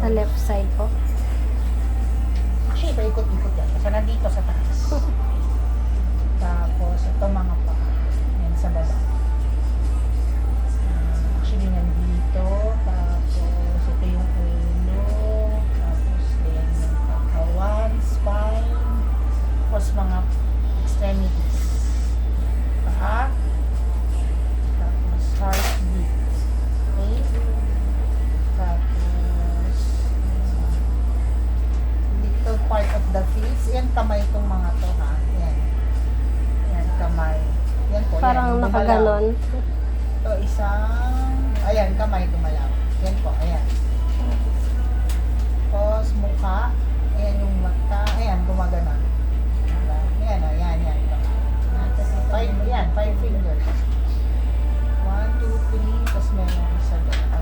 Sa left side po. Actually, paikot-ikot yan. Kasi nandito sa taas. Tapos, ito mga pa. Yan sa baba. Actually, nandito. Tapos, ito yung ulo. Tapos, yan yung katawan, spine. Tapos, mga extremities. Paa. Tapos, heartbeat. Okay? Tapos, little part of the face. Yan, kamay itong mga to, ha? Yan. Yan, kamay. Yan po, Parang yan. nakaganon. Ito, isang... Ayan, kamay gumalaw. Yan po, ayan. Tapos, mukha. Ayan yung mata. Ayan, gumaganon. Diba? Ayan, o, yan, yan. Five fingers. 1, 2, 3, tapos meron isa doon.